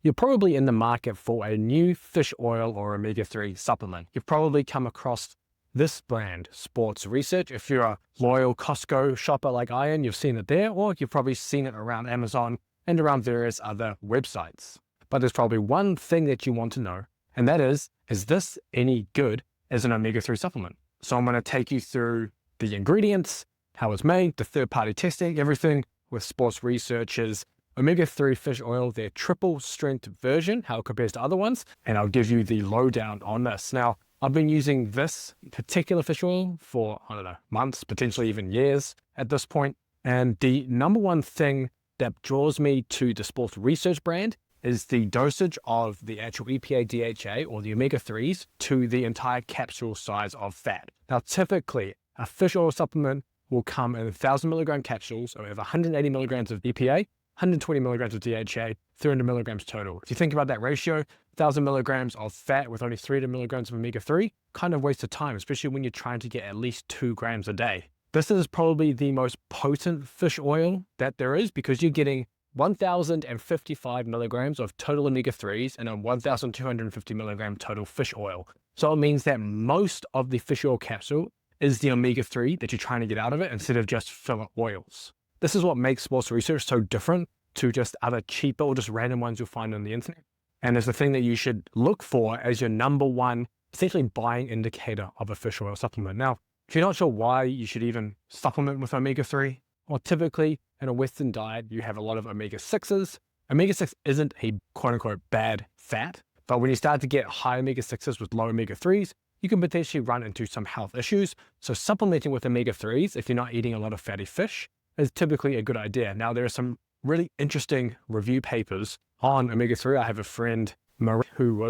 You're probably in the market for a new fish oil or omega-3 supplement. You've probably come across this brand, Sports Research. If you're a loyal Costco shopper like I am, you've seen it there, or you've probably seen it around Amazon and around various other websites. But there's probably one thing that you want to know, and that is this any good as an omega-3 supplement? So I'm going to take you through the ingredients, how it's made, the third-party testing, everything with Sports Research's omega-3 fish oil, their triple strength version, how it compares to other ones, and I'll give you the lowdown on this. Now, I've been using this particular fish oil for, I don't know, months, potentially even years at this point. And the number one thing that draws me to the Sports Research brand is the dosage of the actual EPA, DHA, or the omega-3s to the entire capsule size of fat. Now, typically, a fish oil supplement will come in 1,000 milligram capsules, or have 180 milligrams of EPA, 120 milligrams of DHA, 300 milligrams total. If you think about that ratio, 1,000 milligrams of fat with only 300 milligrams of omega-3, kind of waste of time, especially when you're trying to get at least 2 grams a day. This is probably the most potent fish oil that there is because you're getting 1,055 milligrams of total omega-3s and a 1,250 milligram total fish oil. So it means that most of the fish oil capsule is the omega-3 that you're trying to get out of it instead of just filler oils. This is what makes Sports Research so different to just other cheaper or just random ones you'll find on the internet. And it's the thing that you should look for as your number one, essentially buying indicator of a fish oil supplement. Now, if you're not sure why you should even supplement with omega-3, well, typically in a Western diet, you have a lot of omega-6s. Omega-6 isn't a quote unquote bad fat, but when you start to get high omega-6s with low omega-3s, you can potentially run into some health issues. So supplementing with omega-3s, if you're not eating a lot of fatty fish, is typically a good idea. Now, there are some really interesting review papers on omega-3. I have a friend, Marie, who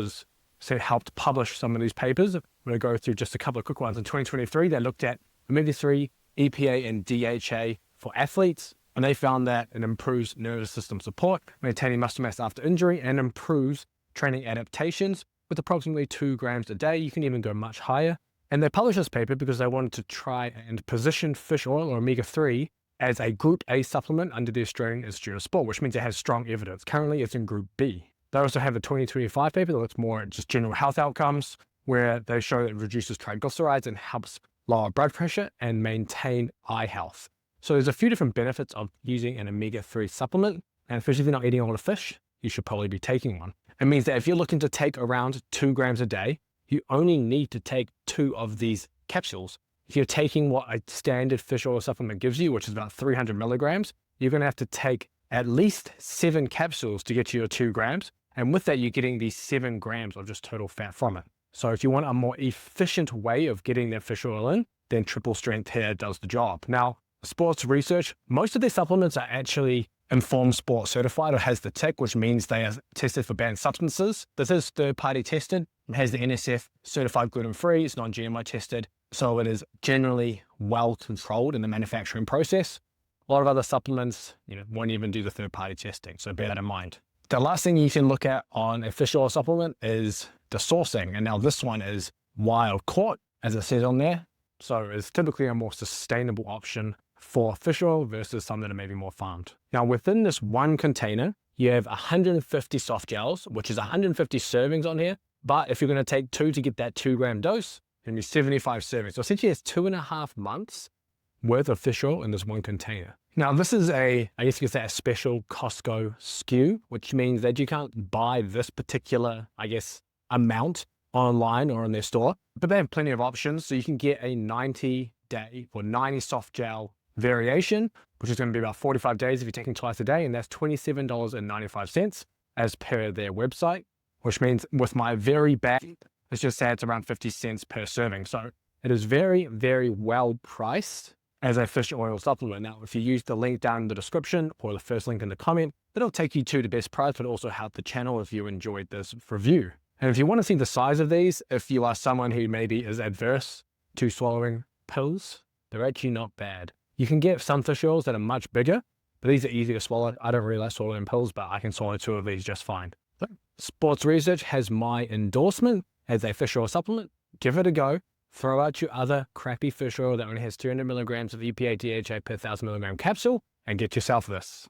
helped publish some of these papers. I'm going to go through just a couple of quick ones. In 2023, they looked at omega-3, EPA, and DHA for athletes, and they found that it improves nervous system support, maintaining muscle mass after injury, and improves training adaptations with approximately 2 grams a day. You can even go much higher. And they published this paper because they wanted to try and position fish oil or omega-3 as a Group A supplement under the Australian Institute of Sport, which means it has strong evidence. Currently, it's in Group B. They also have the 2025 paper that looks more at just general health outcomes, where they show that it reduces triglycerides and helps lower blood pressure and maintain eye health. So there's a few different benefits of using an omega-3 supplement, and especially if you're not eating a lot of fish, you should probably be taking one. It means that if you're looking to take around 2 grams a day, you only need to take 2 of these capsules. If you're taking what a standard fish oil supplement gives you, which is about 300 milligrams, you're going to have to take at least 7 capsules to get to your 2 grams. And with that, you're getting these 7 grams of just total fat from it. So if you want a more efficient way of getting that fish oil in, then triple strength here does the job. Now, Sports Research, most of their supplements are actually Informed Sport certified or has the tick, which means they are tested for banned substances. This is third-party tested. It has the NSF certified gluten-free. It's non-GMO tested. So it is generally well controlled in the manufacturing process. A lot of other supplements, won't even do the third-party testing. So bear that in mind. The last thing you can look at on a fish oil supplement is the sourcing. And now this one is wild caught, as it says on there. So it's typically a more sustainable option for fish oil versus some that are maybe more farmed. Now within this one container, you have 150 soft gels, which is 150 servings on here. But if you're going to take 2 to get that 2 gram dose, then you're 75 servings. So essentially it's 2.5 months worth of fish oil in this one container. Now this is I guess you could say a special Costco SKU, which means that you can't buy this particular, amount online or in their store, but they have plenty of options. So you can get a 90-day or 90 soft gel variation, which is going to be about 45 days if you're taking twice a day, and that's $27.95 as per their website, which means with my very bag, let's just say it's around 50 cents per serving. So it is very, very well priced as a fish oil supplement. Now, if you use the link down in the description or the first link in the comment, it'll take you to the best price, but also help the channel if you enjoyed this review. And if you want to see the size of these, if you are someone who maybe is adverse to swallowing pills, they're actually not bad. You can get some fish oils that are much bigger, but these are easy to swallow. I don't really like swallowing pills, but I can swallow 2 of these just fine. So, Sports Research has my endorsement as a fish oil supplement. Give it a go. Throw out your other crappy fish oil that only has 200 milligrams of EPA DHA per 1,000 milligram capsule and get yourself this.